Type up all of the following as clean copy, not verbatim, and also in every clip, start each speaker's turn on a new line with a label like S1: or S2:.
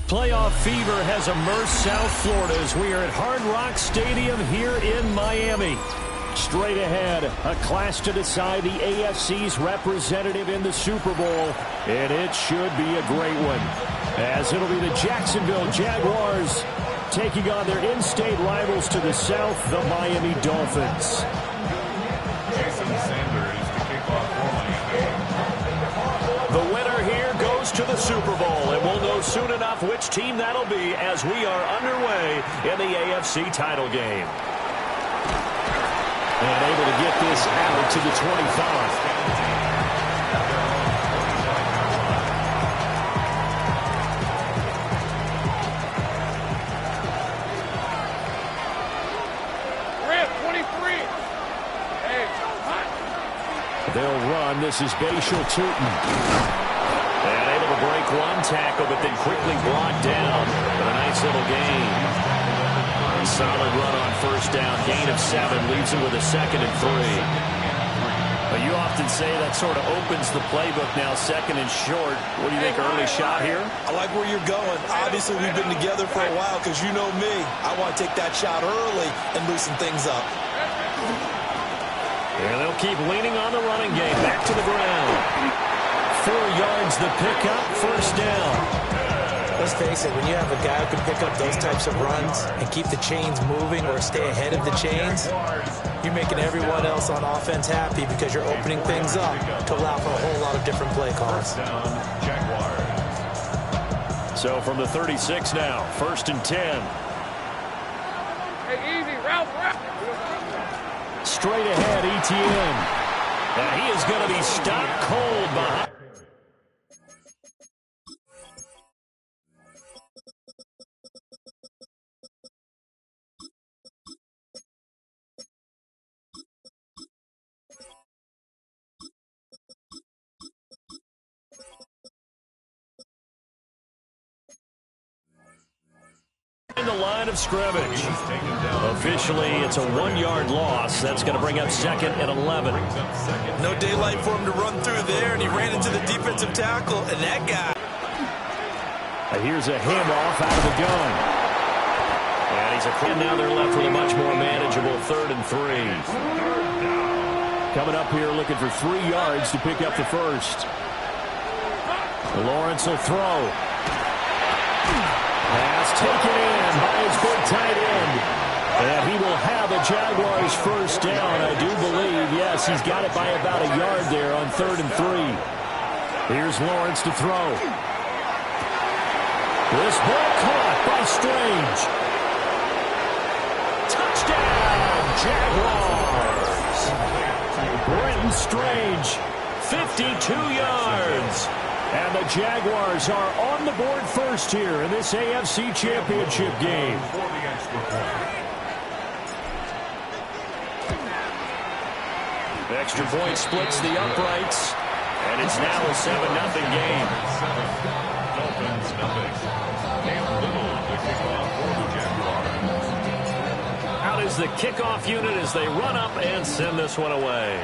S1: Playoff fever has immersed South Florida as we are at Hard Rock Stadium here in Miami. Straight ahead, a clash to decide the AFC's representative in the Super Bowl, and it should be a great one, as it'll be the Jacksonville Jaguars taking on their in-state rivals to the south, the Miami Dolphins. The winner here goes to the Super Bowl, and we'll know soon enough which team that'll be as we are underway in the AFC title game. And able to get this out to the 25. They'll run. This is Bashal Tootin. And able to break one tackle, but then quickly brought down for a nice little gain. Solid run on first down. Gain of 7. Leaves him with a 2nd and 3. But you often say that sort of opens the playbook now, 2nd and short. What do you think, early shot here?
S2: I like where you're going. Obviously, we've been together for a while because you know me. I want to take that shot early and loosen things up.
S1: And they'll keep leaning on the running game. Back to the ground. 4 yards the pickup, first down.
S3: Let's face it, when you have a guy who can pick up those types of runs and keep the chains moving or stay ahead of the chains, you're making everyone else on offense happy because you're opening things up to allow for a whole lot of different play calls.
S1: So from the 36 now, 1st and 10.
S4: Hey, easy, Ralph.
S1: Straight ahead, ETN. And he is going to be stopped cold behind. In the line of scrimmage. Officially, it's a 1-yard loss. That's going to bring up 2nd and 11.
S2: No daylight for him to run through there, and he ran into the defensive tackle, and that guy.
S1: And here's a handoff out of the gun. And now they're left with a much more manageable 3rd and 3. Coming up here looking for 3 yards to pick up the first. Lawrence will throw. Pass taken in by his big tight end. And he will have a Jaguars first down, I do believe. Yes, he's got it by about a yard there on 3rd and 3. Here's Lawrence to throw. This ball caught by Strange. Touchdown, Jaguars. Brenton Strange, 52 yards. And the Jaguars are on the board first here in this AFC Championship game. The extra point splits the uprights, and it's now a 7-0 game. Out is the kickoff unit as they run up and send this one away.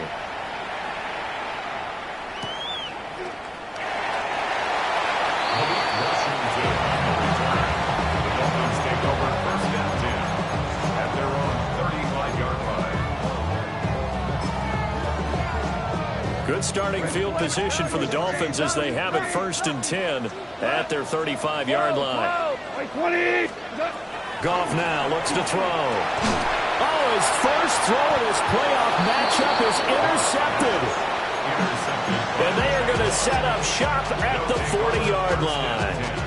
S1: Good starting field position for the Dolphins as they have it 1st and 10 at their 35-yard line. Goff now looks to throw. Oh, his first throw in this playoff matchup is intercepted. And they are going to set up shop at the 40-yard line.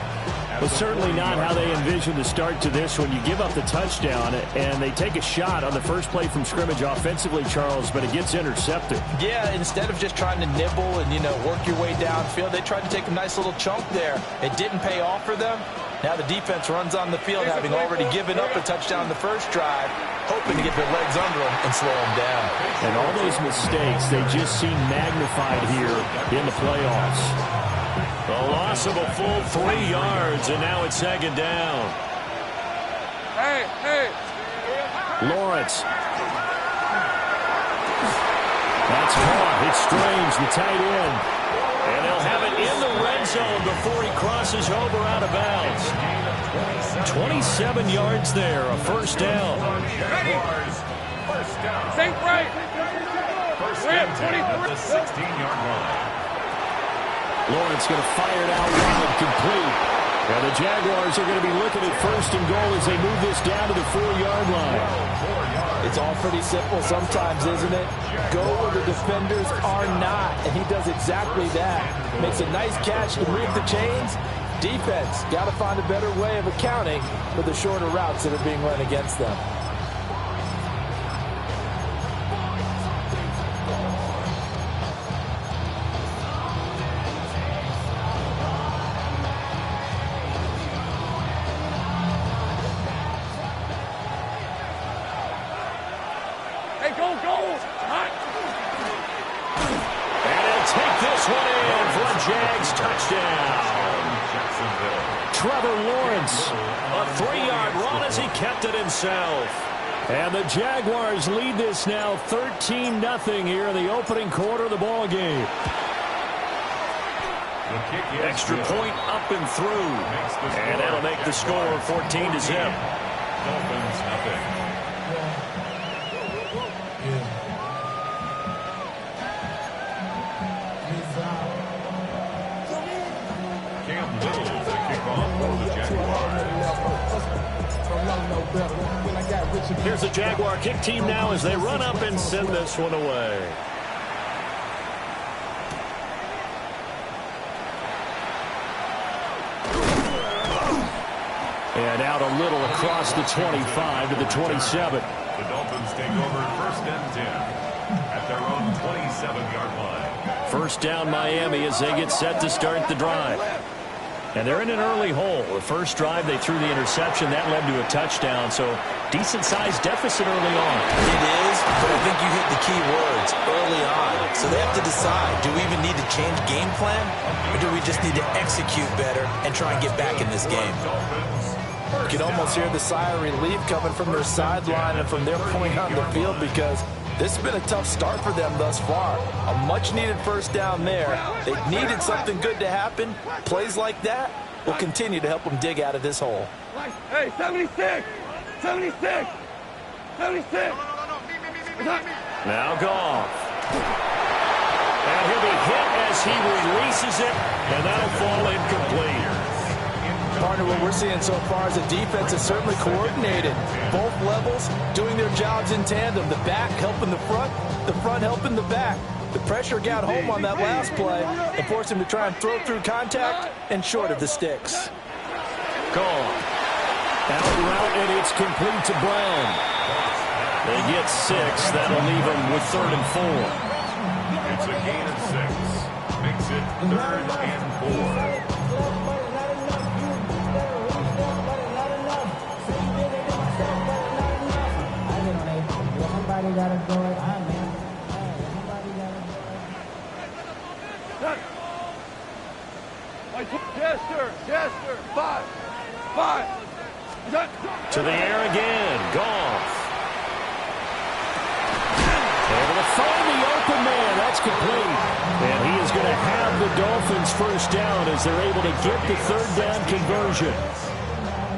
S1: Well, certainly not how they envisioned the start to this when you give up the touchdown and they take a shot on the first play from scrimmage offensively, Charles, but it gets intercepted.
S3: Yeah, instead of just trying to nibble and, work your way downfield, they tried to take a nice little chunk there. It didn't pay off for them. Now the defense runs on the field, having already given up a touchdown the first drive, hoping to get their legs under them and slow them down.
S1: And all those mistakes, they just seem magnified here in the playoffs. The loss of a full 3 yards, and now it's 2nd down.
S4: Hey.
S1: Lawrence. That's caught. It's Strange, the tight end. And they'll have it in the red zone before he crosses over out of bounds. 27 yards there, a first down.
S4: Ready. Sink right.
S5: First and 10 at the 16-yard line.
S1: Lawrence going to fire it out wide, complete. And the Jaguars are going to be looking at first and goal as they move this down to the 4-yard line.
S3: It's all pretty simple sometimes, isn't it? Go where the defenders are not, and he does exactly that. Makes a nice catch to move the chains. Defense got to find a better way of accounting for the shorter routes that are being run against them.
S1: Jags touchdown. Trevor Lawrence, a 3-yard run as he kept it himself. And the Jaguars lead this now 13-0 here in the opening quarter of the ball game. Extra point up and through. And that'll make the score 14-0.
S5: Dolphins nothing.
S1: Here's the Jaguar kick team now as they run up and send this one away. And out a little across the 25 to the 27.
S5: The Dolphins take over first and 10 at their own 27-yard line.
S1: First down Miami as they get set to start the drive. And they're in an early hole. The first drive, they threw the interception. That led to a touchdown. So decent-sized deficit early on.
S2: It is, but I think you hit the key words, early on. So they have to decide, do we even need to change game plan? Or do we just need to execute better and try and get back in this game?
S3: You can almost hear the sigh of relief coming from their sideline and from their point on the field, because this has been a tough start for them thus far. A much-needed first down there. They needed something good to happen. Plays like that will continue to help them dig out of this hole.
S4: Hey, 76! 76! 76!
S1: Now Goff. And he'll be hit as he releases it, and that'll fall incomplete.
S3: Partner, what we're seeing so far is the defense is certainly coordinated. Both levels doing their jobs in tandem. The back helping the front helping the back. The pressure got home on that last play and forced him to try and throw through contact and short of the sticks.
S1: Gone. Out route, and it's complete to Brown. They get 6. That'll leave them with 3rd and 4.
S5: It's a gain of 6. Makes it 3rd and 4.
S6: Gotta go it on, man.
S4: Yes, sir. Yes, sir. 5.
S1: To the air again. Goff. Able to find the open man. That's complete. And he is going to have the Dolphins first down as they're able to get the 3rd down conversion.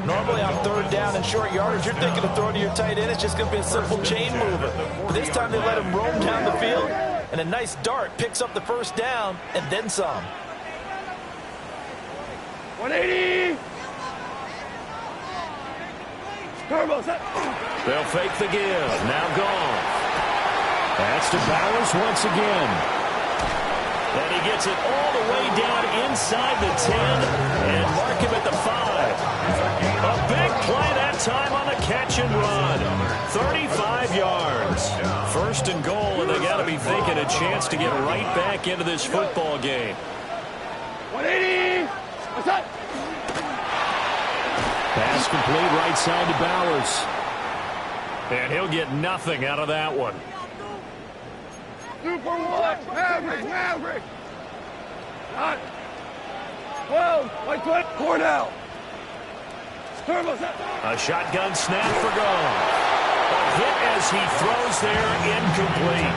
S3: Normally on 3rd down and short yardage, you're thinking of throwing to your tight end. It's just going to be a simple chain mover. But this time they let him roam down the field, and a nice dart picks up the first down and then some.
S4: 180! Turbo set.
S1: They'll fake the give. Now Goff. That's to Bowers once again. And he gets it all the way down inside the 10 and mark him at the 5. A big play that time on the catch and run. 35 yards. 1st and goal, and they got to be thinking a chance to get right back into this football game.
S4: 180! What's that?
S1: Pass complete right side to Bowers. And he'll get nothing out of that one.
S4: Super one. Maverick. Not. 12. Like 20. 4 now. Turbo set.
S1: A shotgun snap for Goff. A hit as he throws there, incomplete.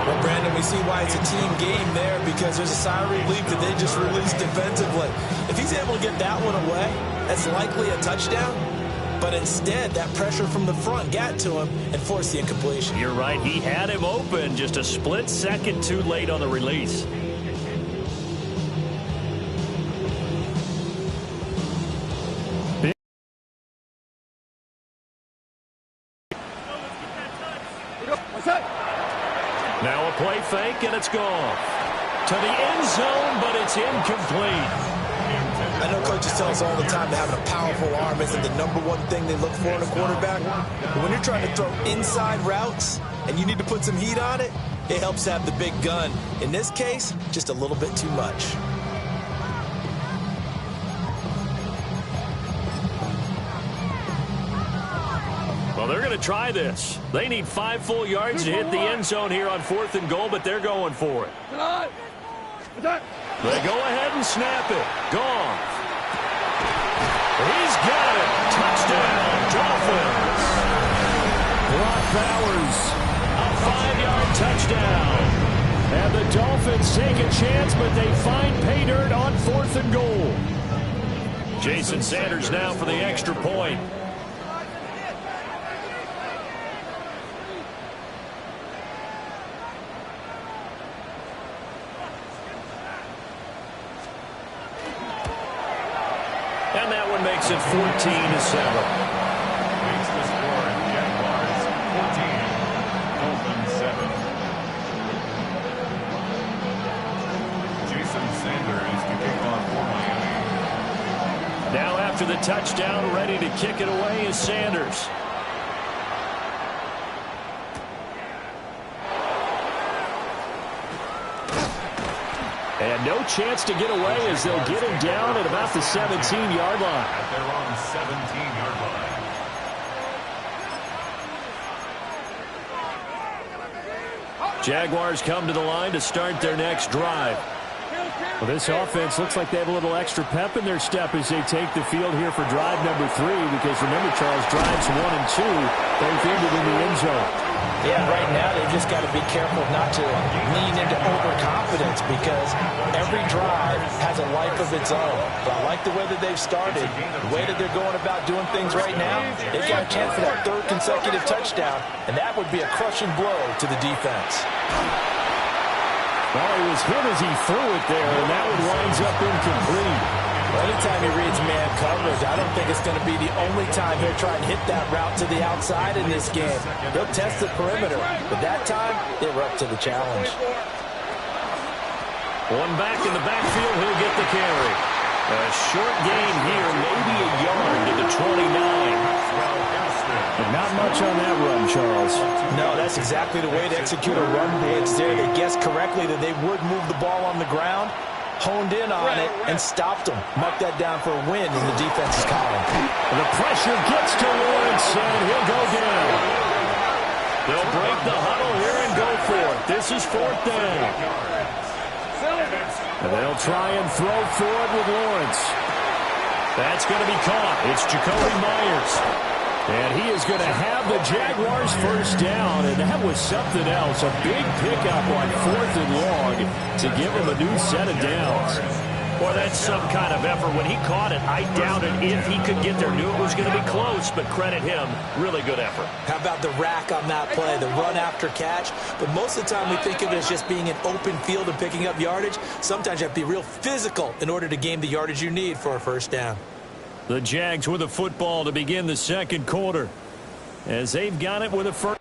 S2: Well, Brandon, we see why it's a team game there because there's a sigh of relief that they just released defensively. If he's able to get that one away, that's likely a touchdown. But instead, that pressure from the front got to him and forced the incompletion.
S1: You're right. He had him open, just a split second too late on the release. Now a play fake, and it's gone. To the end zone, but it's incomplete.
S2: I know coaches tell us all the time that having a powerful arm isn't the #1 thing they look for in a quarterback. But when you're trying to throw inside routes and you need to put some heat on it, it helps have the big gun. In this case, just a little bit too much.
S1: Well, they're going to try this. They need 5 full yards to hit the end zone here on 4th and goal, but they're going for it. They go ahead and snap it. Gone. He's got it. Touchdown, Dolphins. Brock Bowers, a 5-yard touchdown. And the Dolphins take a chance, but they find pay dirt on 4th and goal. Jason Sanders now for the extra point. And that one makes it 14-7.
S5: Makes the score Jaguars 14, Dolphins 7. Jason Sanders to kick off for Miami.
S1: Now after the touchdown, ready to kick it away is Sanders. And no chance to get away as they'll get him down at about the 17-yard line.
S5: At their own 17-yard line.
S1: Jaguars come to the line to start their next drive. Well, this offense looks like they have a little extra pep in their step as they take the field here for drive number 3, because remember, Charles, drives 1 and 2 both ended in the end zone.
S3: Yeah, right now they've just got to be careful not to lean into overconfidence because every drive has a life of its own. But I like the way that they've started, the way that they're going about doing things right now. They've got a chance for that 3rd consecutive touchdown, and that would be a crushing blow to the defense.
S1: Well, he was hit as he threw it there, and that one winds up incomplete.
S3: Well, anytime he reads man coverage, I don't think it's going to be the only time he'll try and hit that route to the outside in this game. He'll test the perimeter, but that time, they were up to the challenge.
S1: One back in the backfield, he'll get the carry. A short gain here, maybe a yard to the 29. But not much on that run, Charles.
S3: No, that's exactly the way to execute a run blitz there. They guessed correctly that they would move the ball on the ground, honed in on it, and stopped them. Mark that down for a win in the defense's column.
S1: The pressure gets to Lawrence, and he'll go down. They'll break the huddle here and go for it. This is 4th down. And they'll try and throw for it with Lawrence. That's going to be caught. It's Jacoby Myers. And he is going to have the Jaguars first down, and that was something else. A big pickup on 4th and long to give him a new set of downs. Well, that's some kind of effort. When he caught it, I doubted if he could get there. Knew it was going to be close, but credit him. Really good effort.
S2: How about the rack on that play, the run after catch? But most of the time we think of it as just being an open field and picking up yardage. Sometimes you have to be real physical in order to gain the yardage you need for a first down.
S1: The Jags with a football to begin the second quarter, as they've got it with a first.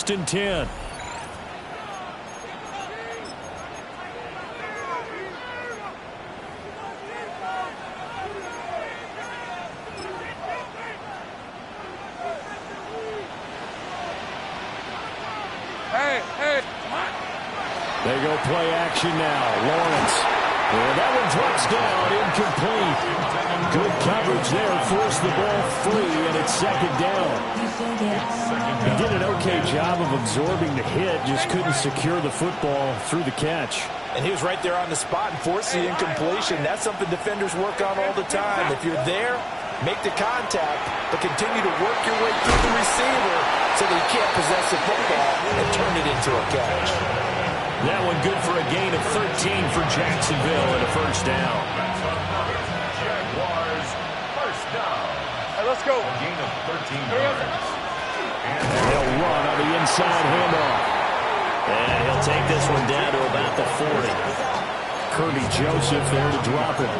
S1: And 10.
S4: Hey, come on.
S1: They go play action now. Lawrence. And that one drops down, incomplete. Good coverage there, forced the ball free, and it's second down. He did an okay job of absorbing the hit, just couldn't secure the football through the catch.
S3: And he was right there on the spot and forced the incompletion. That's something defenders work on all the time. If you're there, make the contact, but continue to work your way through the receiver so that he can't possess the football and turn it into a catch.
S1: That one good for a gain of 13 for Jacksonville and a first down.
S5: Jaguars, first down.
S4: Hey, let's go.
S5: A gain of 13 yards.
S1: And they'll run on the inside handoff. And he'll take this one down to about the 40. Kirby Joseph there to drop it.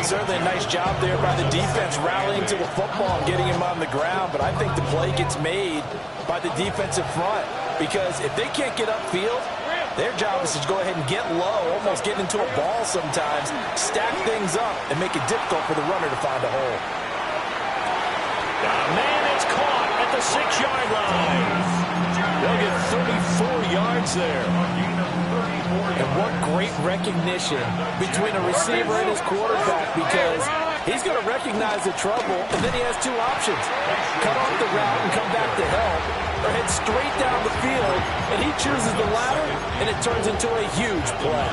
S3: Certainly a nice job there by the defense rallying to the football and getting him on the ground, but I think the play gets made by the defensive front because if they can't get upfield, their job is to go ahead and get low, almost get into a ball sometimes, stack things up, and make it difficult for the runner to find a hole.
S1: Man, it's caught at the 6-yard line. They'll get 34 yards there.
S3: And what great recognition between a receiver and his quarterback because he's going to recognize the trouble, and then he has two options. Cut off the route and come back to help, or head straight down the field, and he chooses the latter, and it turns into a huge play.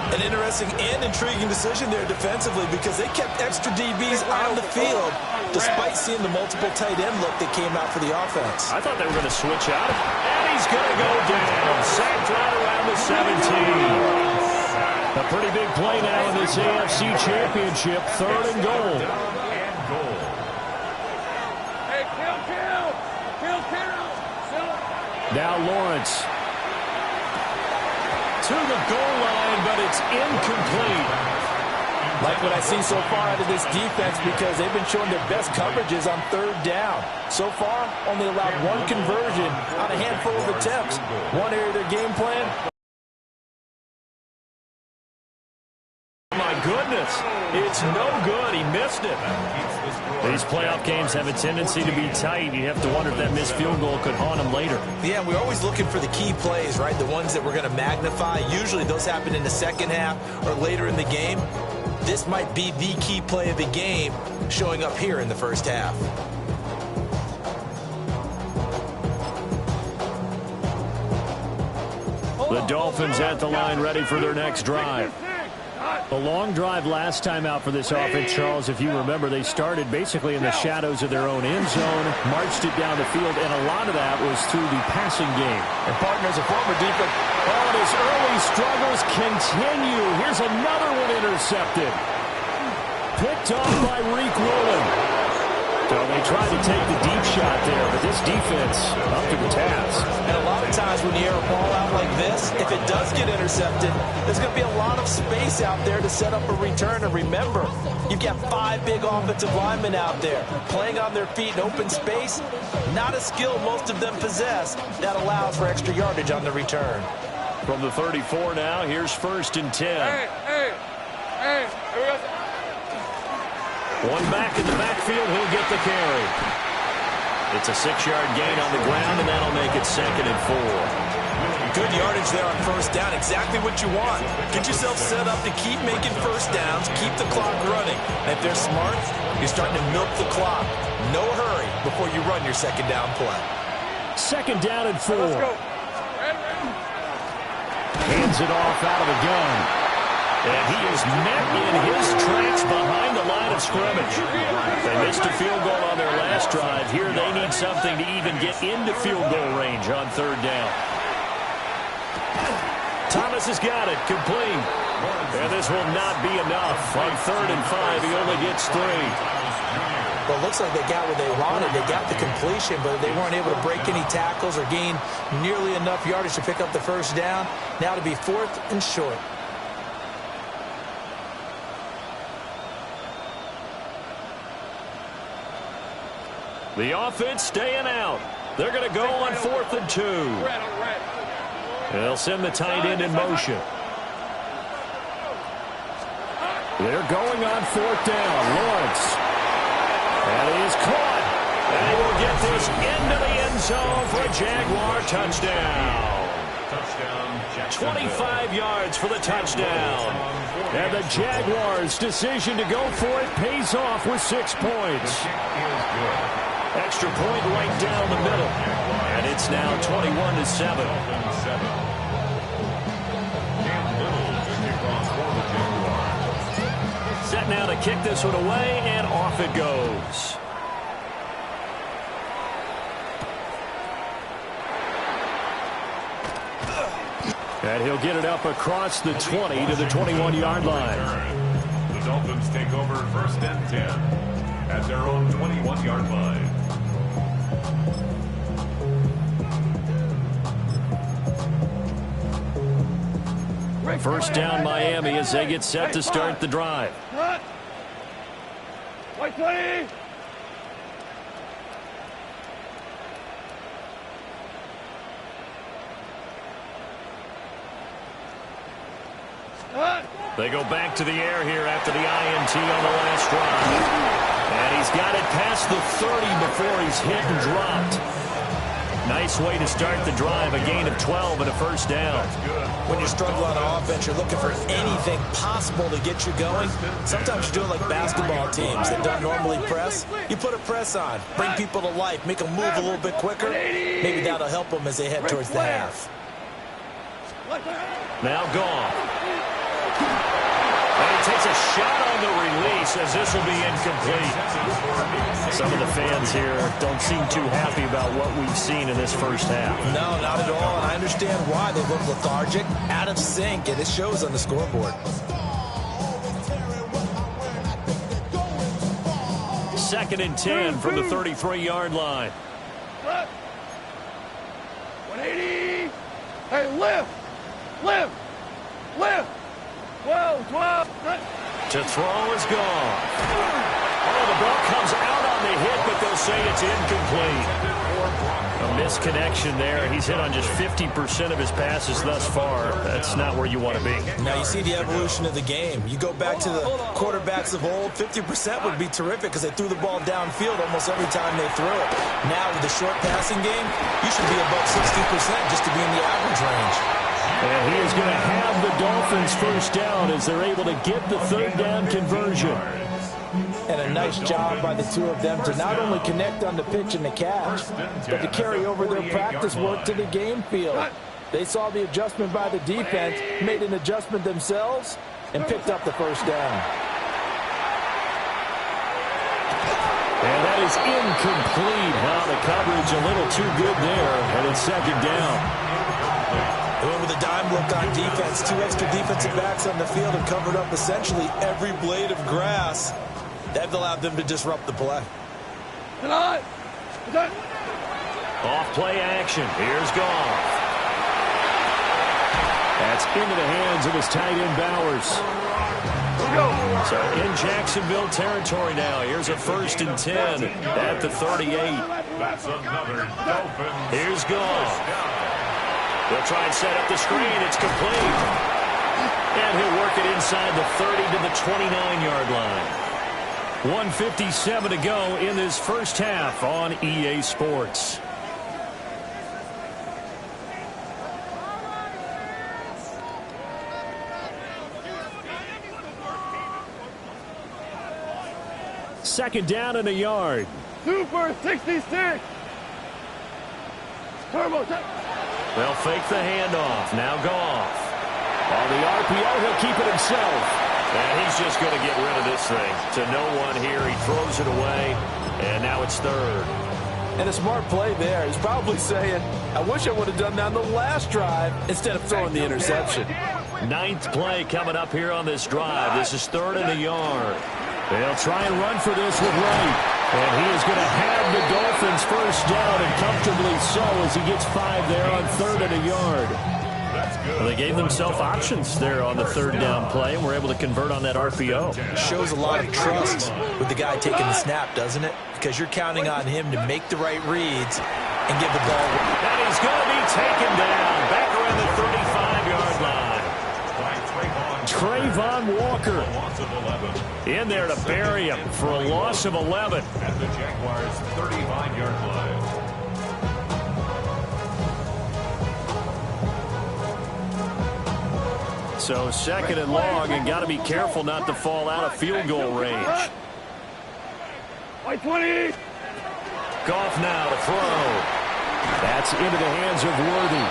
S2: An interesting and intriguing decision there defensively because they kept extra DBs on the field despite seeing the multiple tight end look that came out for the offense.
S1: I thought they were going to switch out. And he's going to go down. Sacked right around the 17. A pretty big play now in this AFC Championship. 3rd and goal.
S4: Hey, kill.
S1: Now Lawrence. To the goal line, but it's incomplete.
S3: Like what I see so far out of this defense because they've been showing their best coverages on 3rd down. So far, only allowed one conversion on a handful of attempts. One area of their game plan.
S1: My goodness, it's no good. He missed it. These playoff games have a tendency to be tight. You have to wonder if that missed field goal could haunt him later.
S2: Yeah, we're always looking for the key plays, right? The ones that we're going to magnify. Usually those happen in the second half or later in the game. This might be the key play of the game showing up here in the first half.
S1: The Dolphins at the line ready for their next drive. A long drive last time out for this offense, Charles. If you remember, they started basically in the shadows of their own end zone, marched it down the field, and a lot of that was through the passing game.
S3: And partners, a former defense.
S1: Oh, his early struggles continue. Here's another one intercepted. Picked off by Reek Woolen. So they tried to take the deep shot there, but this defense up to the task.
S3: And a lot of times when you air a ball out like this, if it does get intercepted, there's going to be a lot of space out there to set up a return. And remember, you've got 5 big offensive linemen out there playing on their feet in open space. Not a skill most of them possess that allows for extra yardage on the return.
S1: From the 34 now, here's 1st and 10.
S4: Hey, here we go.
S1: One back in the backfield, he'll get the carry. It's a 6-yard gain on the ground, and that'll make it 2nd and 4.
S2: Good yardage there on 1st down. Exactly what you want. Get yourself set up to keep making 1st downs, keep the clock running. And if they're smart, you're starting to milk the clock. No hurry before you run your 2nd down play.
S1: 2nd down and 4.
S4: Let's go.
S1: Hands it off out of the gun. And he is met in his tracks behind the line of scrimmage. They missed a field goal on their last drive. Here they need something to even get into field goal range on 3rd down. Thomas has got it, complete. And this will not be enough. On 3rd and 5, he only gets 3.
S2: Well, it looks like they got what they wanted. They got the completion, but they weren't able to break any tackles or gain nearly enough yardage to pick up the 1st down. Now to be 4th and short.
S1: The offense staying out. They're going to go on 4th and 2. They'll send the tight end in motion. They're going on 4th down. Lawrence. And he is caught. And he will get this into the end zone for a Jaguar touchdown.
S5: Touchdown, Jacksonville.
S1: 25 yards for the touchdown. And the Jaguars' decision to go for it pays off with 6 points. Extra point right down the middle. And it's now 21-7. Set now to kick this one away, and off it goes. And he'll get it up across the 20 to the 21-yard line.
S5: The Dolphins take over 1st and 10 at their own 21-yard line.
S1: First down Miami as they get set to start the drive.
S4: White 20.
S1: They go back to the air here after the INT on the last drive. And he's got it past the 30 before he's hit and dropped. Nice way to start the drive, a gain of 12 and a first down.
S2: When you struggle on offense, you're looking for anything possible to get you going. Sometimes you do it like basketball teams that don't normally press. You put a press on, bring people to life, make them move a little bit quicker. Maybe that'll help them as they head towards the half.
S1: Now gone. And he takes a shot on the release as this will be incomplete. Some of the fans here don't seem too happy about what we've seen in this first half.
S2: No, not at all, and I understand why. They look lethargic, out of sync, and it shows on the scoreboard.
S1: 2nd and 10 from the 33-yard line.
S4: 180. Hey, lift. 12.
S1: To throw is gone. Oh, the ball comes out on the hit, but they'll say it's incomplete. A misconnection there. He's hit on just 50% of his passes thus far. That's not where you want to be.
S2: Now you see the evolution of the game. You go back to the quarterbacks of old, 50% would be terrific because they threw the ball downfield almost every time they threw it. Now with the short passing game, you should be above 60% just to be in the average range.
S1: And he is going to have the Dolphins first down as they're able to get the third down conversion.
S2: And a nice job by the two of them to not only connect on the pitch and the catch, but to carry over their practice work to the game field. They saw the adjustment by the defense, made an adjustment themselves, and picked up the first down.
S1: And that is incomplete. Now the coverage a little too good there, and it's 2nd down.
S2: They went with a dime look on defense. 2 extra defensive backs on the field and covered up essentially every blade of grass. That allowed them to disrupt the play.
S1: Off play action. Here's Goff. That's into the hands of his tight end Bowers. So in Jacksonville territory now. Here's a 1st and 10 at the 38.
S5: That's another Dolphins.
S1: Here's Goff. They'll try and set up the screen. It's complete. And he'll work it inside the 30 to the 29-yard line. 1:57 to go in this first half on EA Sports. Second down and a yard.
S4: Super 66. Turbo.
S1: They'll fake the handoff. Now Goff. On the RPO, he'll keep it himself. And he's just going to get rid of this thing. To no one here. He throws it away. And now it's 3rd.
S2: And a smart play there. He's probably saying, I wish I would have done that on the last drive instead of throwing the interception.
S1: 9th play coming up here on this drive. This is 3rd and a yard. They'll try and run for this with Wright. And he is going to have the Dolphins first down, and comfortably so as he gets 5 there on 3rd and a yard. Well, they gave themselves options there on the 3rd down play and were able to convert on that RPO.
S2: Shows a lot of trust with the guy taking the snap, doesn't it? Because you're counting on him to make the right reads and give the ball.
S1: And he's going to be taken down back around the 35-yard line. Trayvon Walker in there to bury him for a loss of 11.
S5: At the Jaguars' 35-yard line.
S1: So second and long, and got to be careful not to fall out of field goal range.
S4: White 20.
S1: Goff now to throw. That's into the hands of Worthy.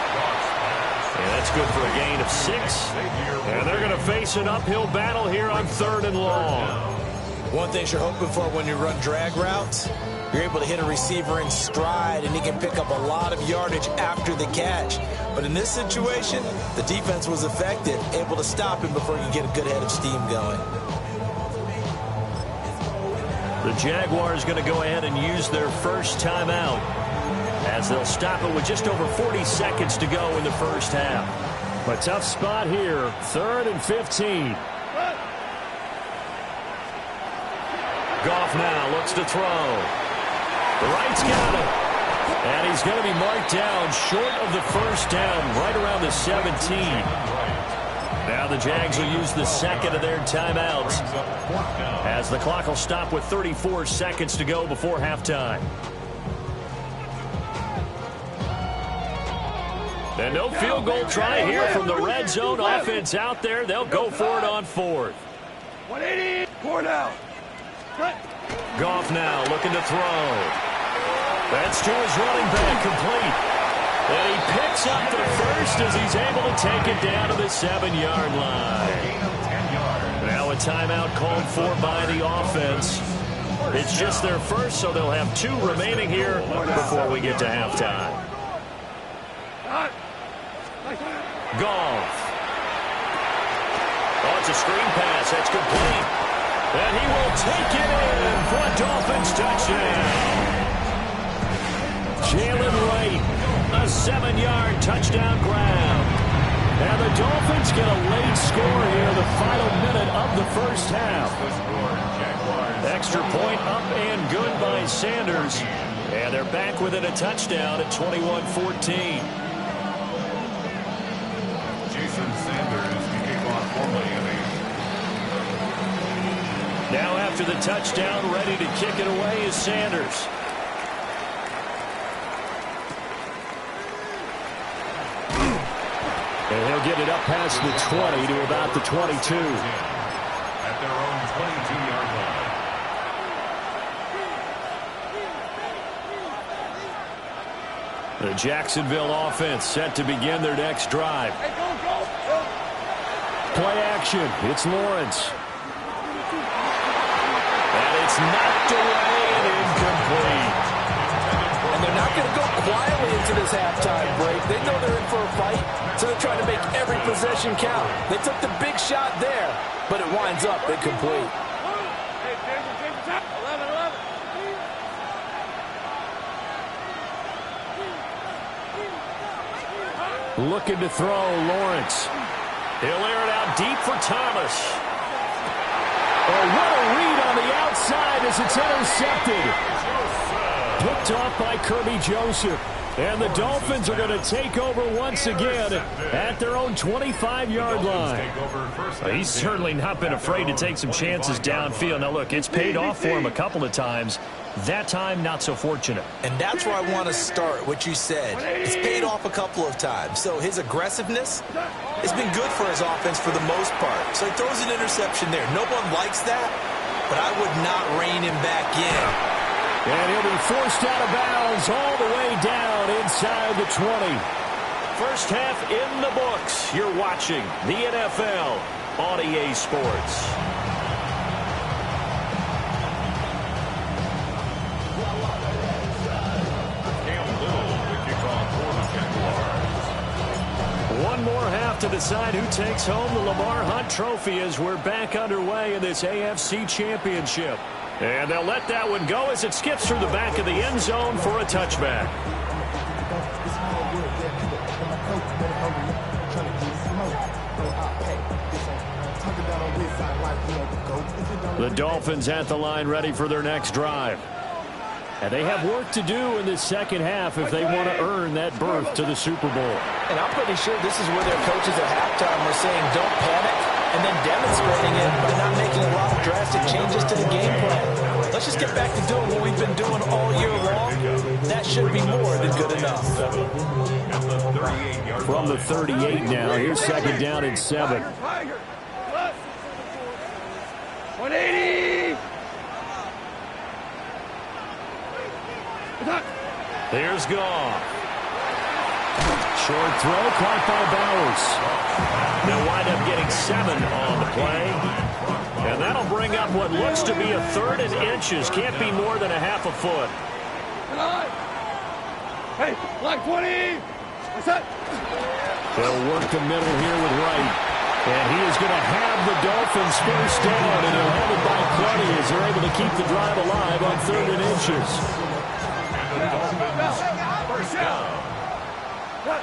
S1: And that's good for a gain of 6. And they're going to face an uphill battle here on third and long.
S2: One thing you're hoping for when you run drag routes, you're able to hit a receiver in stride, and he can pick up a lot of yardage after the catch. But in this situation, the defense was effective, able to stop him before he could get a good head of steam going.
S1: The Jaguars going to go ahead and use their first timeout, as they'll stop it with just over 40 seconds to go in the first half. A tough spot here, 3rd and 15. Goff now looks to throw. The right's got it. And he's going to be marked down short of the first down, right around the 17. Now the Jags will use the second of their timeouts, as the clock will stop with 34 seconds to go before halftime. And no field goal try here from the red zone offense out there. They'll go for it on 4th.
S4: 180. 4 down.
S1: Goff now looking to throw. That's to his running back, complete. And he picks up the first as he's able to take it down to the 7-yard line. Now a timeout called for by the offense. It's just their first, so they'll have 2 remaining here before we get to halftime. Goff. Oh, it's a screen pass. That's complete. And he will take it in for a Dolphins touchdown. Jalen Wright, a 7-yard touchdown grab. And the Dolphins get a late score here, the final minute of the first half. Extra point up and good by Sanders. And they're back within a touchdown at 21-14. Now after the touchdown, ready to kick it away is Sanders. And he'll get it up past the 20 to about the 22.
S5: At their own 22-yard line.
S1: The Jacksonville offense set to begin their next drive. Play action. It's Lawrence. And it's knocked away and incomplete.
S3: And they're not going to go quietly into this halftime break. They know they're in for a fight, so they're trying to make every possession count. They took the big shot there, but it winds up incomplete.
S1: Looking to throw, Lawrence. He'll air it out deep for Thomas. Oh, what a read on the outside as it's intercepted. Picked off by Kirby Joseph. And the Dolphins are going to take over once again at their own 25-yard line. He's certainly not been afraid to take some chances downfield. Now, look, it's paid off for him a couple of times. That time, not so fortunate.
S2: And that's where I want to start, what you said. It's paid off a couple of times. So his aggressiveness has been good for his offense for the most part. So he throws an interception there. No one likes that, but I would not rein him back in.
S1: And he'll be forced out of bounds all the way down inside the 20. First half in the books. You're watching the NFL on EA Sports. One more half to decide who takes home the Lamar Hunt Trophy as we're back underway in this AFC Championship. And they'll let that one go as it skips through the back of the end zone for a touchback. The Dolphins at the line ready for their next drive. And they have work to do in this second half if they want to earn that berth to the Super Bowl.
S3: And I'm pretty sure this is where their coaches at halftime were saying don't panic, and then demonstrating it by not making a lot of drastic changes to the game plan. Let's just get back to doing what we've been doing all year long. That should be more than good enough.
S1: From the 38 now, here's second down and 7.
S4: 180.
S1: Here's Goff. Short throw caught by Bowers. They'll wind up getting 7 on the play. And that'll bring up what looks to be a 3rd and inches. Can't be more than a half a foot.
S4: Hey, line 20. What's that?
S1: They'll work the middle here with Wright. And he is going to have the Dolphins first down, and they'll have it by plenty as they're able to keep the drive alive on 3rd and inches.
S5: First down.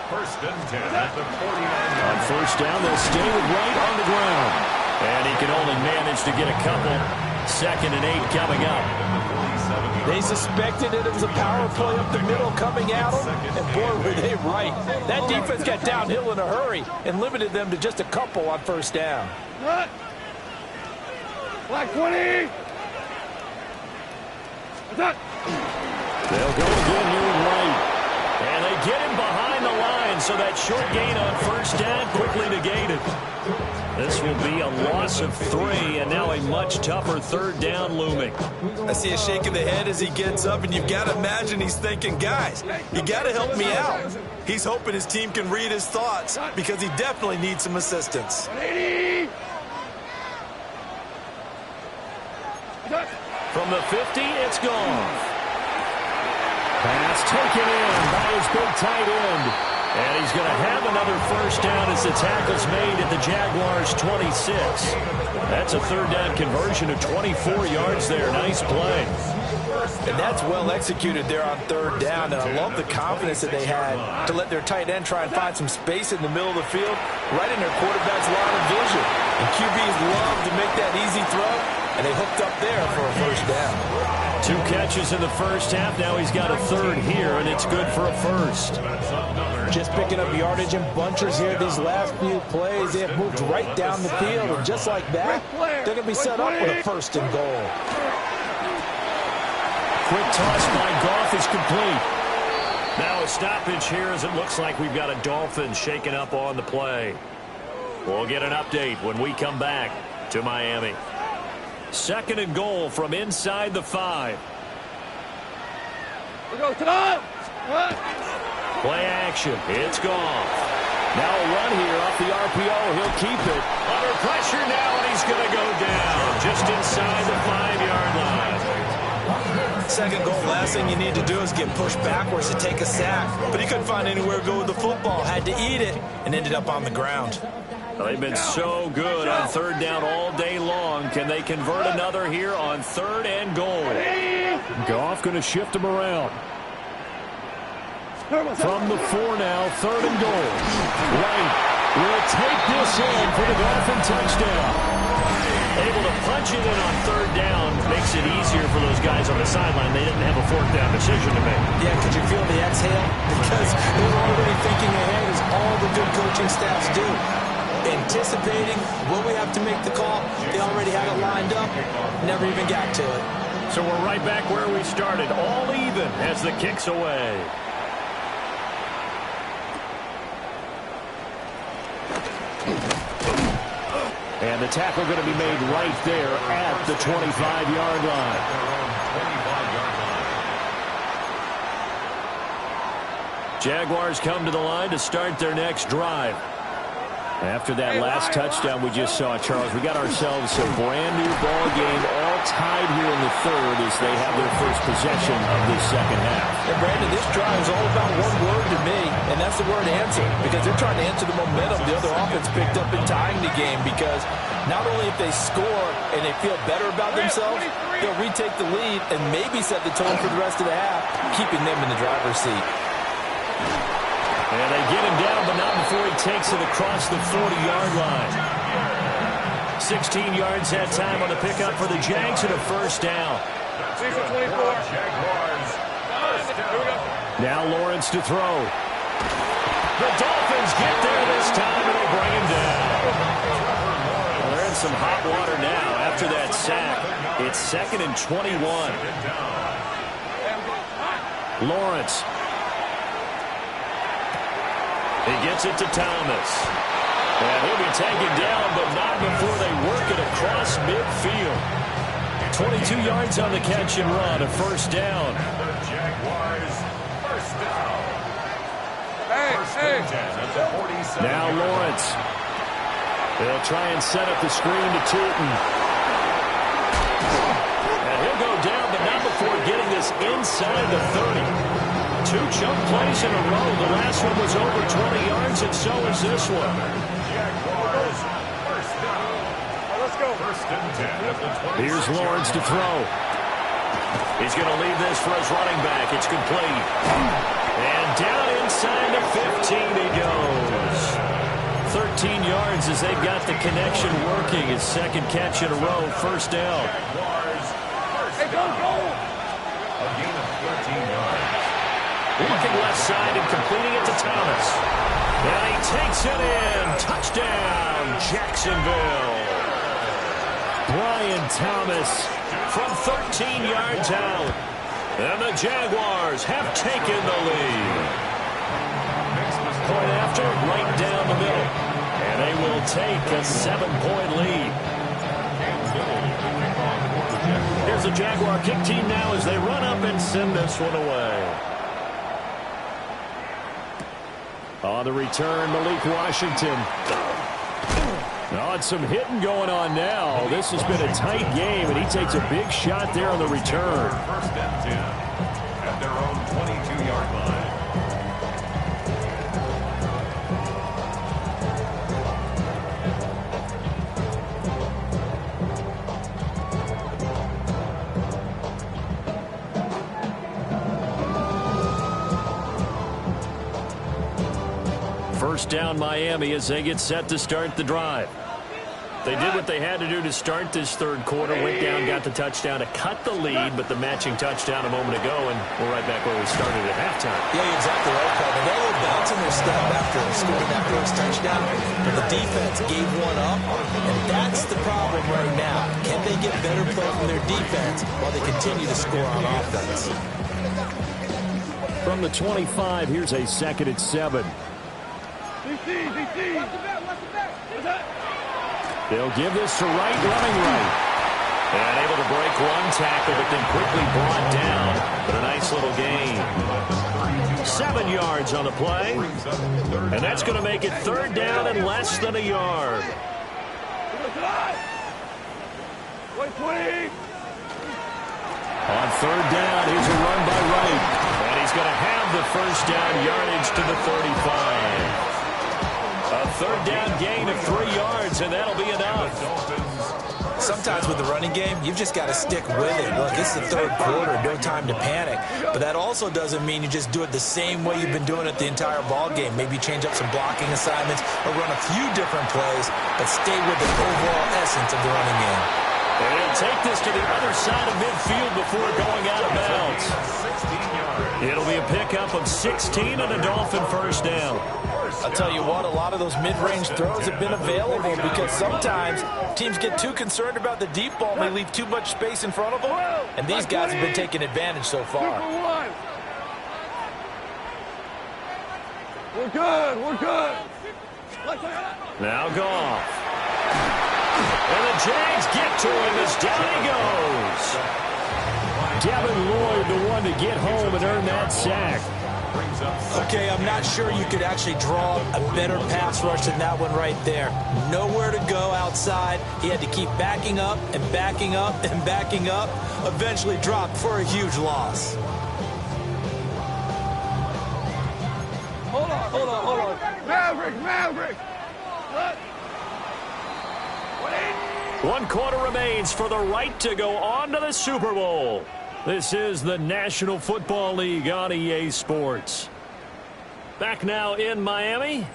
S5: First and 10 at the 49.
S1: On first down, they'll stay with Wright on the ground. And he can only manage to get a couple. 2nd and 8 coming up.
S3: They suspected it was a power play up the middle coming at them, and boy, were they right. That defense got downhill in a hurry and limited them to just a couple on first down.
S4: Line 20. What's that?
S1: They'll go again here with Wright. And they get him behind the line, so that short gain on first down quickly negated. This will be a loss of 3, and now a much tougher 3rd down looming.
S2: I see a shake of the head as he gets up, and you've got to imagine he's thinking, guys, you got to help me out. He's hoping his team can read his thoughts because he definitely needs some assistance.
S4: 180.
S1: From the 50, it's gone. Pass taken in by his big tight end. And he's going to have another first down as the tackle's made at the Jaguars' 26. That's a 3rd down conversion of 24 yards there. Nice play.
S3: And that's well executed there on 3rd down. And I love the confidence that they had to let their tight end try and find some space in the middle of the field, right in their quarterback's line of vision. And QBs love to make that easy throw, and they hooked up there for a first down.
S1: 2 catches in the first half. Now he's got a 3rd here, and it's good for a first.
S3: Just picking up yardage in bunches here these last few plays. They have moved right down the field, and just like that, they're going to be set up with a 1st and goal.
S1: Quick toss by Goff is complete. Now a stoppage here as it looks like we've got a Dolphins shaking up on the play. We'll get an update when we come back to Miami. 2nd and goal from inside the 5.
S4: We go to the
S1: Play action. It's Goff. Now a run here off the RPO. He'll keep it. Under pressure now, and he's going to go down just inside the 5-yard line.
S2: 2nd goal, last thing you need to do is get pushed backwards to take a sack. But he couldn't find anywhere to go with the football. Had to eat it and ended up on the ground.
S1: Well, they've been so good on 3rd down all day long. Can they convert another here on 3rd and goal? Goff going to shift him around. From the 4 now, 3rd and goal. Wright will take this in for the Dolphin touchdown. Able to punch it in on 3rd down makes it easier for those guys on the sideline. They didn't have a 4th down decision to make.
S2: Yeah, could you feel the exhale? Because they were already thinking ahead as all the good coaching staffs do. Anticipating, will we have to make the call? They already had it lined up, never even got to it.
S1: So we're right back where we started, all even as the kick's away. And the tackle going to be made right there at the 25-yard line. Jaguars come to the line to start their next drive. After that last touchdown we just saw, Charles, we got ourselves a brand-new ball game, all tied here in the 3rd as they have their first possession of this 2nd half.
S3: And Brandon, this drive is all about one word to me, and that's the word answer, because they're trying to answer the momentum the other offense picked up in tying the game, because not only if they score and they feel better about themselves, they'll retake the lead and maybe set the tone for the rest of the half, keeping them in the driver's seat.
S1: And they get him down, but not before he takes it across the 40-yard line. 16 yards that time on the pickup for the Jags and a first down. Now Lawrence to throw. The Dolphins get there this time, and they bring him down. Well, they're in some hot water now after that sack. It's 2nd and 21. Lawrence. He gets it to Thomas. And he'll be taken down, but not before they work it across midfield. 22 yards on the catch and run, a first down.
S5: And the Jaguars, first down. First and 10 at the 47.
S1: Now Lawrence. They'll try and set up the screen to Tootin. And he'll go down, but not before getting this inside the 30. 2 chunk plays in a row. The last one was over 20 yards, and so is this one.
S5: Jaguars, first down.
S4: Let's go.
S5: First and 10 at the 26.
S1: Here's Lawrence to throw. He's going to leave this for his running back. It's complete. And down inside the 15 he goes. 13 yards as they've got the connection working. His second catch in a row, first down.
S5: Jaguars, first
S4: Hey, go,
S5: down.
S4: go.
S5: A gain of 13 yards.
S1: Looking left side and completing it to Thomas. And he takes it in. Touchdown, Jacksonville. Brian Thomas from 13 yards out. And the Jaguars have taken the lead. Point after, right down the middle. And they will take a 7-point lead. Here's the Jaguar kick team now as they run up and send this one away. On the return, Malik Washington. Oh, it's some hitting going on now. This has been a tight game, and he takes a big shot there on the return.
S5: First and 10 at their own 22-yard line.
S1: First down Miami as they get set to start the drive. They did what they had to do to start this third quarter. Went down, got the touchdown to cut the lead, but the matching touchdown a moment ago, and we're right back where we started at halftime.
S2: Yeah, you're exactly right, Paul. They got a little bounce in their step after scoring that first touchdown, but the defense gave one up, and that's the problem right now. Can they get better play from their defense while they continue to score on offense?
S1: From the 25, here's a 2nd and 7. They'll give this to Wright, running right. And able to break one tackle, but then quickly brought down. But a nice little gain. 7 yards on the play. And that's going to make it third down and less than a yard. On third down, here's a run by Wright. And he's going to have the first down yardage to the 35. A third down gain of 3 yards, and that'll be enough.
S2: Sometimes with the running game, you've just got to stick with it. Look, it's the third quarter, no time to panic. But that also doesn't mean you just do it the same way you've been doing it the entire ball game. Maybe change up some blocking assignments or run a few different plays, but stay with the overall essence of the running game.
S1: And he'll take this to the other side of midfield before going out of bounds. It'll be a pickup of 16 and a Dolphin first down.
S3: I'll tell you what, a lot of those mid-range throws have been available because sometimes teams get too concerned about the deep ball and they leave too much space in front of them, and these guys have been taking advantage so far.
S4: We're good. We're good.
S1: Now Goff. And the Jags get to him as down he goes. Devin Lloyd, the one to get home and earn that sack.
S2: Okay, I'm not sure you could actually draw a better pass rush than that one right there. Nowhere to go outside. He had to keep backing up and backing up and backing up. Eventually dropped for a huge loss.
S4: Hold on. Maverick. What?
S1: 1 quarter remains for the right to go on to the Super Bowl. This is the National Football League on EA Sports. Back now in Miami.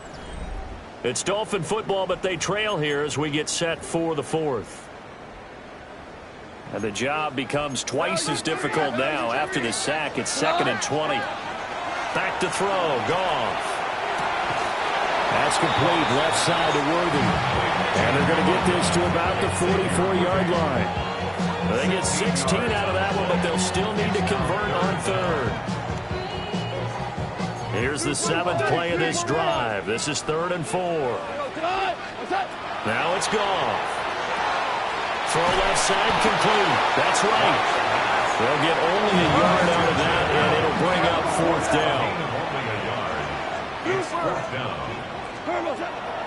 S1: It's Dolphin football, but they trail here as we get set for the fourth. And the job becomes twice as difficult now. After the sack, it's 2nd and 20. Back to throw. Goff. That's complete. Left side to Worthy. And they're going to get this to about the 44-yard line. They get 16 out of that one, but they'll still need to convert on third. Here's the 7th play of this drive. This is 3rd and 4. Now it's Goff. Throw left side complete. That's right. They'll get only a yard out of that, and it'll bring up fourth down.
S5: Only a yard. It's fourth down.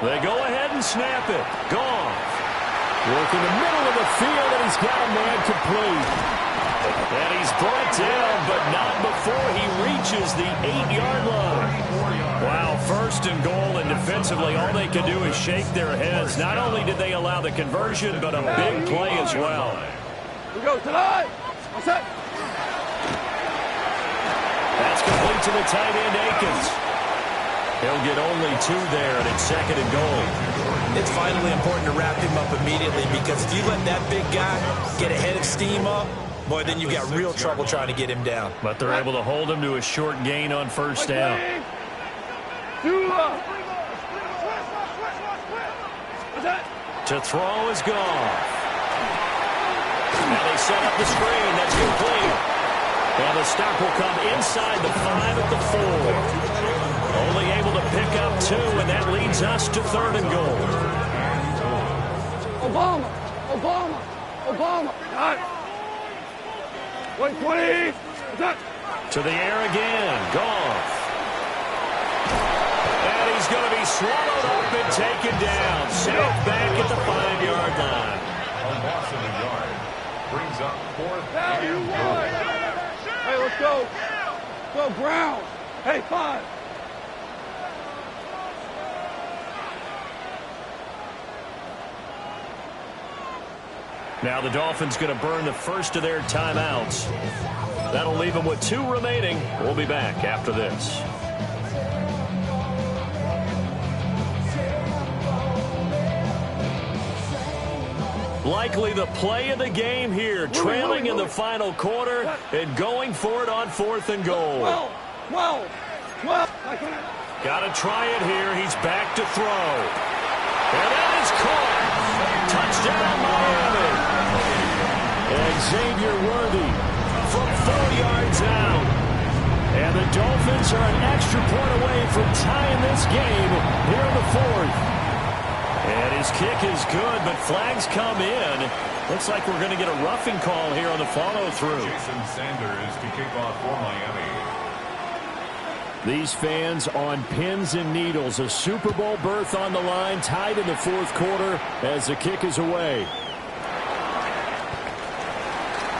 S1: They go ahead and snap it. Goff. Work in the middle of the field, and he's got a man complete. And he's brought down, but not before he reaches the 8-yard line. Wow, first and goal, and defensively, all they can do is shake their heads. Not only did they allow the conversion, but a big play as well.
S4: We go tonight. What's that?
S1: That's complete to the tight end, Akins. He'll get only 2 there, and it's second and goal.
S2: It's vitally important to wrap him up immediately, because if you let that big guy get a head of steam up, boy, then you've got real trouble trying to get him down.
S1: But they're able to hold him to a short gain on first down. To throw is Goff. Now they set up the screen. That's complete. And the stop will come inside the 5 at the 4. Only able to pick up 2, and that leads us to third and goal.
S4: Obama. Got it. 120.
S1: To the air again. Goff. And he's going to be swallowed up and taken down. Sacked back at the 5-yard line.
S5: A loss of a yard. Brings up fourth and goal.
S4: Hey, let's go. Go, Brown. Hey, 5.
S1: Now the Dolphins going to burn the first of their timeouts. That'll leave them with 2 remaining. We'll be back after this. Likely the play of the game here, trailing in the final quarter and going for it on 4th and goal.
S4: 12.
S1: Got to try it here. He's back to throw. And that is caught. Touchdown, Miami. Xavier Worthy from 4 yards out. And the Dolphins are an extra point away from tying this game here in the 4th. And his kick is good, but flags come in. Looks like we're going to get a roughing call here on the follow-through.
S5: Jason Sanders to kick off for Miami.
S1: These fans on pins and needles. A Super Bowl berth on the line, tied in the 4th quarter as the kick is away.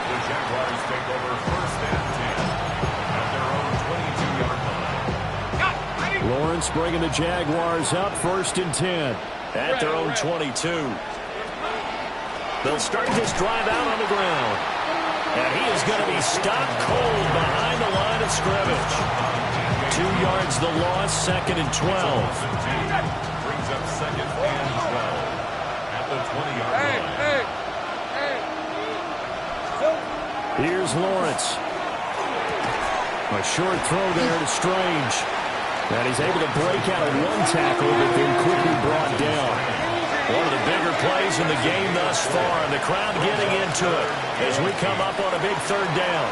S5: The Jaguars take over first and 10 at their own 22-yard line.
S1: Lawrence bringing the Jaguars up, 1st and 10 at their own 22. They'll start this drive out on the ground. And he is going to be stopped cold behind the line of scrimmage. 2 yards the loss, 2nd and 12.
S5: Brings up 2nd and 12 at the 20-yard line.
S1: Here's Lawrence. A short throw there to Strange. And he's able to break out of 1 tackle, but then quickly brought down. One of the bigger plays in the game thus far, and the crowd getting into it as we come up on a big 3rd down.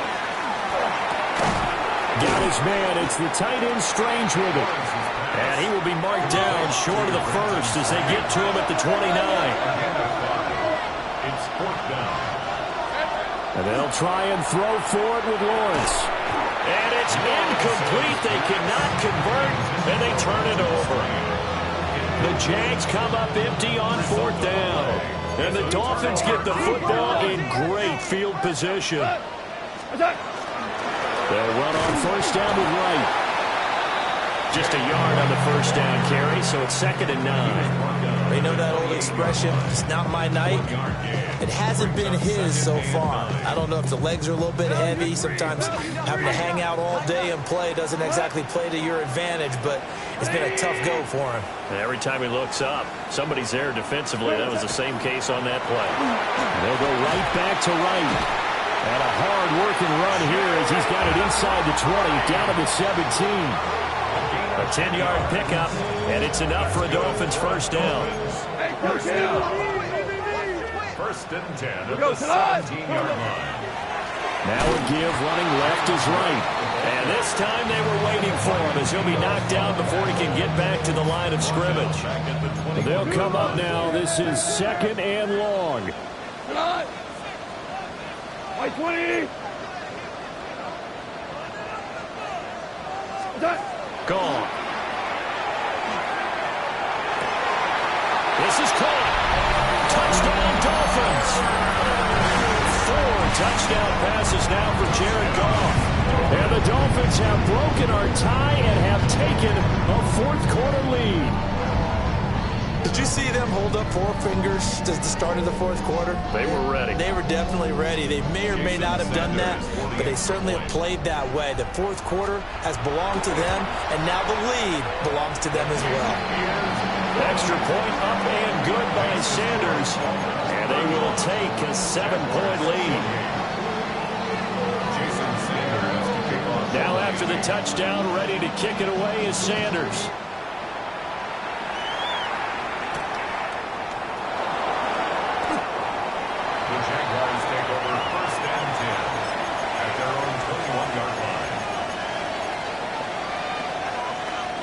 S1: Got his man. It's the tight end Strange with it. And he will be marked down short of the 1st as they get to him at the 29.
S5: It's 4th down.
S1: And they'll try and throw for it with Lawrence. And it's incomplete. They cannot convert, and they turn it over. The Jags come up empty on 4th down. And the Dolphins get the football in great field position. They'll run on 1st down with Wright. Just a yard on the 1st down carry, so it's 2nd and 9.
S2: They know that old expression, it's not my night. It hasn't been his so far. I don't know if the legs are a little bit heavy. Sometimes having to hang out all day and play doesn't exactly play to your advantage, but it's been a tough go for him.
S1: And every time he looks up, somebody's there defensively. That was the same case on that play. They'll go right back to Wright. And a hard-working run here as he's got it inside the 20, down to the 17. A 10-yard pickup, and it's enough for a Dolphins 1st down.
S5: 1st and 10 at the 17-yard line.
S1: Now a give, running left is right. And this time they were waiting for him as he'll be knocked down before he can get back to the line of scrimmage. They'll come up now. This is 2nd and long.
S4: White 20.
S1: Gone. This is caught. Touchdown, Dolphins. 4 touchdown passes now for Jared Goff. And the Dolphins have broken our tie and have taken a 4th quarter lead.
S2: Did you see them hold up 4 fingers at the start of the 4th quarter?
S1: They were ready.
S2: They were definitely ready. They may or may not have done that, but they certainly have played that way. The 4th quarter has belonged to them, and now the lead belongs to them as well.
S1: Extra point up and good by Sanders, and they will take a 7-point lead. Now after the touchdown, ready to kick it away is Sanders.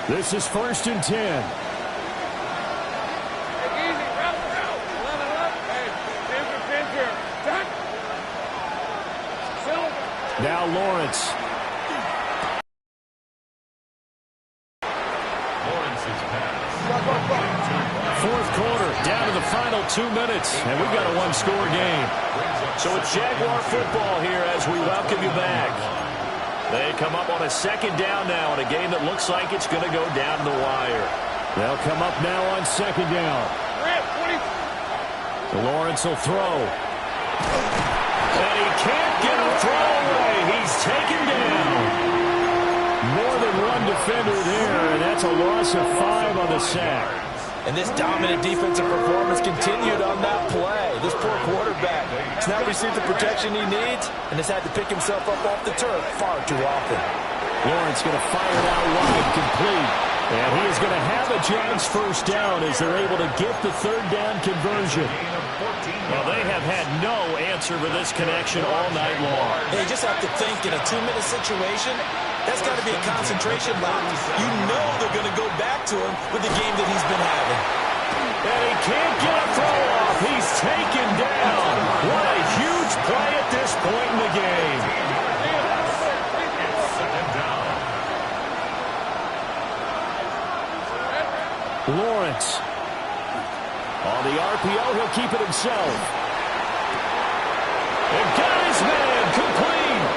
S1: This is 1st and 10.
S4: Take easy, route. 11 up. Hey, pins here. Attack.
S1: Now Lawrence.
S5: Lawrence's pass.
S1: 4th quarter, down to the final 2 minutes, and we've got a 1-score game. So it's Jaguar football here as we welcome you back. They come up on a 2nd down now in a game that looks like it's going to go down the wire. They'll come up now on 2nd down. Lawrence will throw. And he can't get a throw away. He's taken down. More than one defender there, and that's a loss of 5 on the sack.
S2: And this dominant defensive performance continued on that play. This poor quarterback has not received the protection he needs and has had to pick himself up off the turf far too often.
S1: Lawrence going to fire it out wide, complete. And he is going to have a Jags 1st down as they're able to get the 3rd down conversion. Well, they have had no answer for this connection all night long.
S2: They just have to think in a 2-minute situation, that's got to be a concentration lapse. You know they're going to go back to him with the game that he's been having.
S1: And he can't get a throw off. He's taken down. What a huge play at this point in the game. Lawrence. On the RPO, he'll keep it himself. And got his man complete.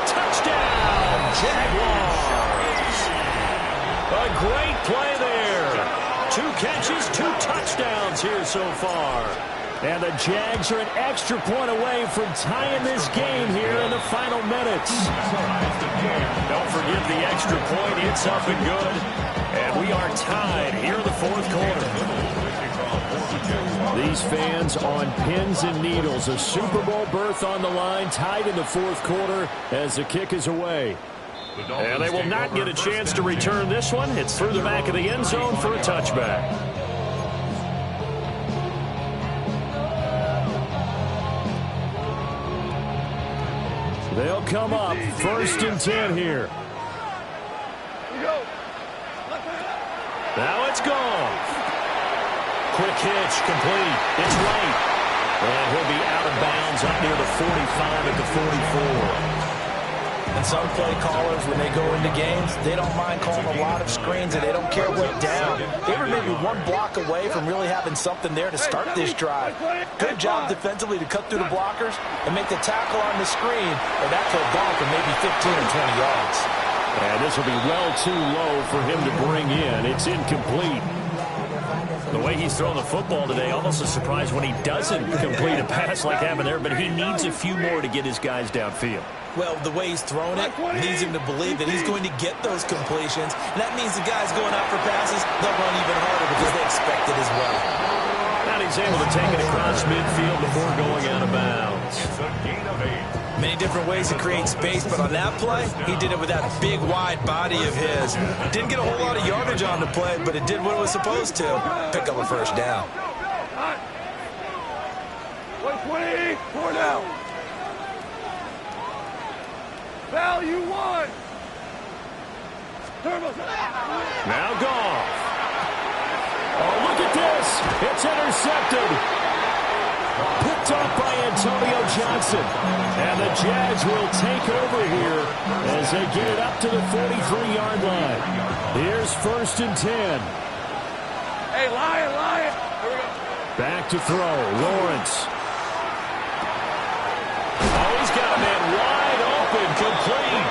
S1: Touchdown, Jaguars. A great play there. 2 catches, 2 touchdowns here so far. And the Jags are an extra point away from tying this game here in the final minutes. Don't forget the extra point. It's up and good. And we are tied here in the 4th quarter. These fans on pins and needles. A Super Bowl berth on the line, tied in the 4th quarter as the kick is away. And they will not get a chance to return this one. It's through the back of the end zone for a touchback. They'll come up 1st and 10 here. Now it's gone. Quick hitch, complete. It's right. And he'll be out of bounds up near the 45 at the 44.
S2: And some play callers, when they go into games, they don't mind calling a lot of screens, and they don't care what down. They were maybe 1 block away from really having something there to start this drive. Good job defensively to cut through the blockers and make the tackle on the screen, or that could have gone for maybe 15 or 20 yards.
S1: And this will be well too low for him to bring in. It's incomplete. The way he's throwing the football today, almost a surprise when he doesn't complete a pass like happened there, but he needs a few more to get his guys downfield.
S2: Well, the way he's thrown it leads him to believe that he's going to get those completions. And that means the guys going out for passes, they'll run even harder because they expect it as well.
S1: And he's able to take it across midfield before going out of bounds.
S2: Many different ways to create space, but on that play, he did it with that big, wide body of his. Didn't get a whole lot of yardage on the play, but it did what it was supposed to. Pick up a 1st down.
S4: 120, 4 down. Value one.
S1: Now Goff. Oh, look at this. It's intercepted. Picked up by Antonio Johnson. And the Jags will take over here as they get it up to the 43-yard line. Here's 1st and 10.
S4: Hey, Lion. Here we go.
S1: Back to throw. Lawrence. Oh, he's got a man wide open. Complete.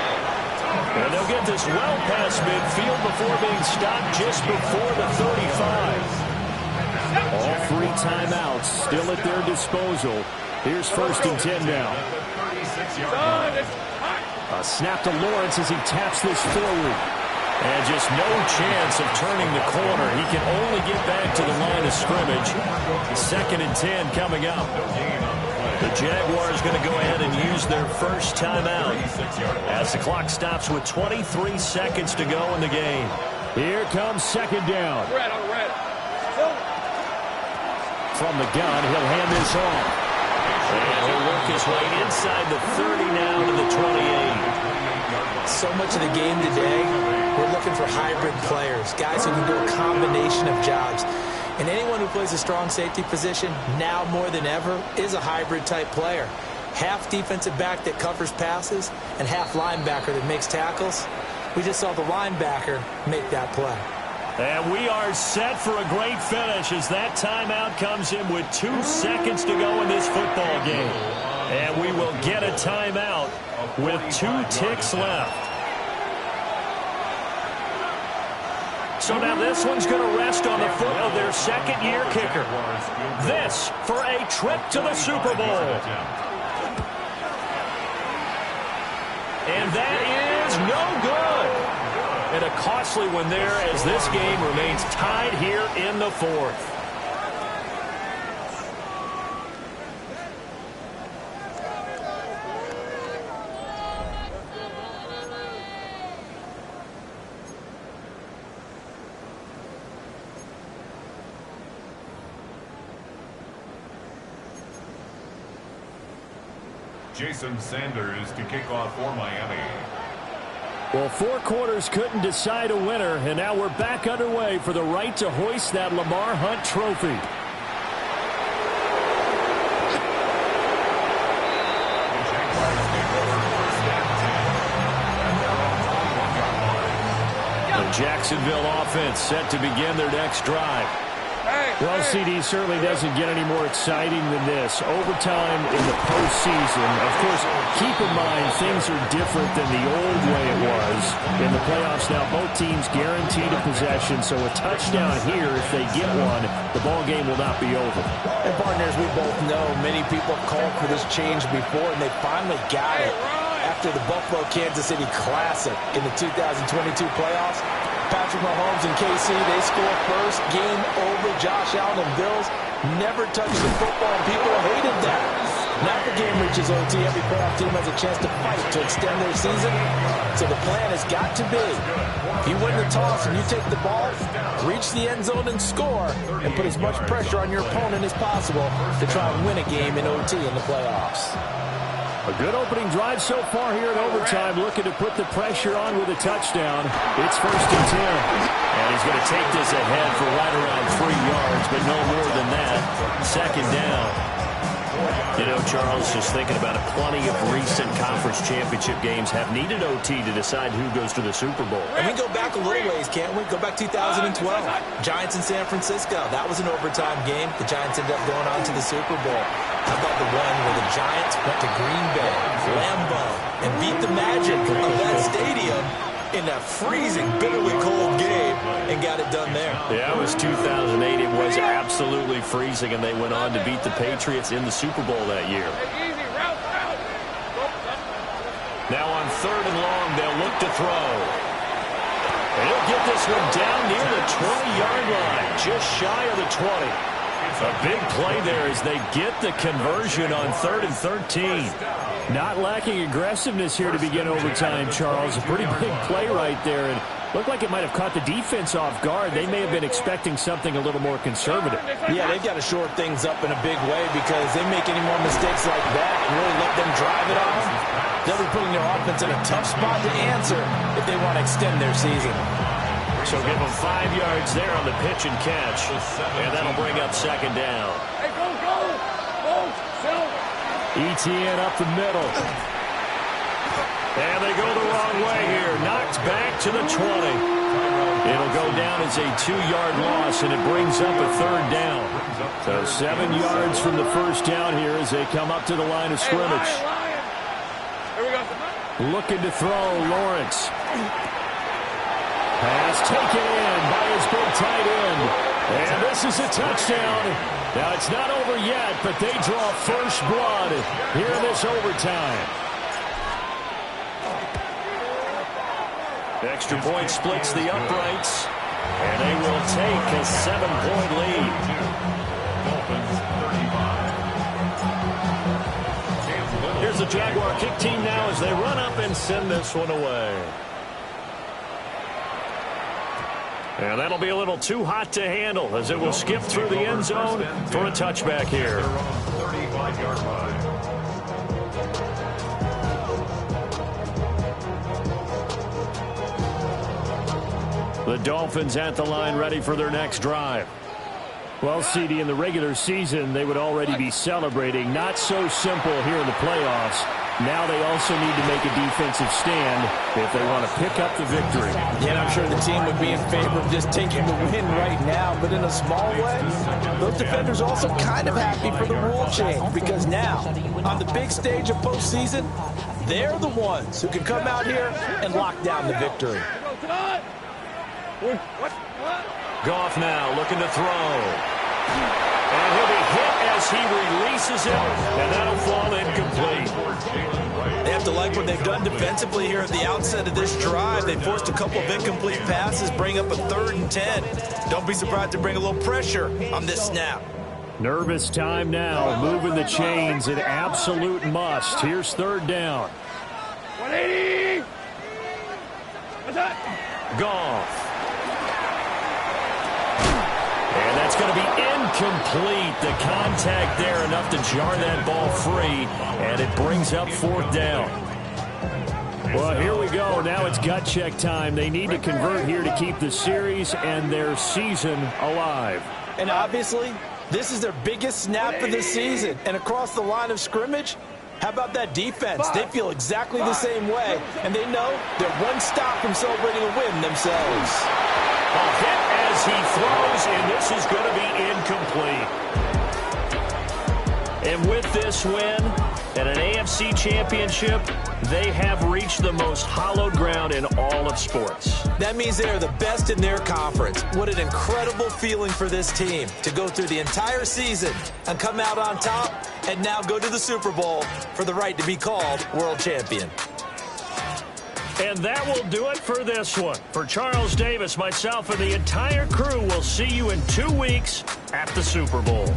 S1: And they'll get this well past midfield before being stopped just before the 35. All 3 timeouts still at their disposal. Here's 1st and 10 now. A snap to Lawrence as he taps this forward. And just no chance of turning the corner. He can only get back to the line of scrimmage. 2nd and 10 coming up. The Jaguars going to go ahead and use their first timeout as the clock stops with 23 seconds to go in the game. Here comes 2nd down.
S4: Red.
S1: From the gun, he'll hand this off. And he'll work his way inside the 30 now to the 28.
S2: So much of the game today, we're looking for hybrid players, guys who can do a combination of jobs. And anyone who plays a strong safety position, now more than ever, is a hybrid-type player. Half defensive back that covers passes and half linebacker that makes tackles. We just saw the linebacker make that play.
S1: And we are set for a great finish as that timeout comes in with 2 seconds to go in this football game. And we will get a timeout with 2 ticks left. So now this one's going to rest on the foot of their 2nd-year kicker. This for a trip to the Super Bowl. And that is no good. And a costly one there as this game remains tied here in the 4th.
S5: Jason Sanders to kick off for Miami.
S1: Well, 4 quarters couldn't decide a winner, and now we're back underway for the right to hoist that Lamar Hunt trophy. The Jacksonville offense set to begin their next drive. Well, CD certainly doesn't get any more exciting than this. Overtime in the postseason. Of course, keep in mind things are different than the old way it was. In the playoffs now, both teams guaranteed a possession, so a touchdown here, if they get one, the ball game will not be over.
S2: And partners, we both know many people called for this change before, and they finally got it. After the Buffalo-Kansas City Classic in the 2022 playoffs, Patrick Mahomes and KC, they score first. Game over. Josh Allen and Bills never touched the football, and people hated that. Now the game reaches OT. Every playoff team has a chance to fight to extend their season. So the plan has got to be, if you win the toss and you take the ball, reach the end zone and score, and put as much pressure on your opponent as possible to try and win a game in OT in the playoffs.
S1: A good opening drive so far here in overtime, looking to put the pressure on with a touchdown. It's 1st and 10. And he's going to take this ahead for right around 3 yards, but no more than that. 2nd down. You know, Charles, just thinking about it, plenty of recent conference championship games have needed OT to decide who goes to the Super Bowl.
S2: And we go back a little ways, can't we? Go back 2012. Giants in San Francisco. That was an overtime game. The Giants ended up going on to the Super Bowl. How about the one where the Giants went to Green Bay, Lambeau, and beat the Magic of that stadium in that freezing, bitterly cold game and got it done there.
S1: Yeah, it was 2008. It was absolutely freezing, and they went on to beat the Patriots in the Super Bowl that year. Now on 3rd and long, they'll look to throw. And he'll get this one down near the 20-yard line, just shy of the 20. A big play there as they get the conversion on 3rd and 13. Not lacking aggressiveness here to begin overtime, Charles. A pretty big play right there, and looked like it might have caught the defense off guard. They may have been expecting something a little more conservative.
S2: Yeah, they've got to shore things up in a big way because they make any more mistakes like that and really let them drive it on them.
S3: They'll be putting their offense in a tough spot to answer if they want to extend their season.
S1: So give them 5 yards there on the pitch and catch, and that'll bring up second down.
S4: Hey, go, go! Go, Silver!
S1: ETN up the middle. And they go the wrong way here. Knocked back to the 20. It'll go down as a 2-yard loss, and it brings up a third down. So 7 yards from the first down here as they come up to the line of scrimmage.
S4: Here we go.
S1: Looking to throw, Lawrence. Pass taken in by his big tight end. And this is a touchdown. Now, it's not over yet, but they draw first blood here in this overtime. Extra point splits the uprights, and they will take a 7-point lead.
S5: Dolphins 35.
S1: Here's the Jaguar kick team now as they run up and send this one away. And that'll be a little too hot to handle as it will skip through the end zone for a touchback here.
S5: 35-yard line.
S1: The Dolphins at the line ready for their next drive. Well, CD, in the regular season, they would already be celebrating. Not so simple here in the playoffs. Now they also need to make a defensive stand if they want to pick up the victory.
S3: Yeah, and I'm sure the team would be in favor of just taking the win right now, but in a small way, those defenders are also kind of happy for the rule change because now, on the big stage of postseason, they're the ones who can come out here and lock down the victory.
S1: Goff now looking to throw. And he'll be hit as he releases it, and that'll fall incomplete.
S2: They have to like what they've done defensively here at the outset of this drive. They forced a couple of incomplete passes, bring up a 3rd and 10. Don't be surprised to bring a little pressure on this snap.
S1: Nervous time now, moving the chains, an absolute must. Here's 3rd down.
S4: 180! What's that?
S1: Goff. And that's going to be incomplete. The contact there enough to jar that ball free, and it brings up 4th down. Well, here we go. Now it's gut check time. They need to convert here to keep the series and their season alive.
S3: And obviously, this is their biggest snap of the season. And across the line of scrimmage, how about that defense? They feel exactly the same way, and they know they're one stop from celebrating a win themselves.
S1: A hit as he throws, and this is going to be incomplete. And with this win and an AFC championship, they have reached the most hallowed ground in all of sports.
S2: That means they are the best in their conference. What an incredible feeling for this team to go through the entire season and come out on top and now go to the Super Bowl for the right to be called world champion.
S1: And that will do it for this one. For Charles Davis, myself, and the entire crew, we'll see you in 2 weeks at the Super Bowl.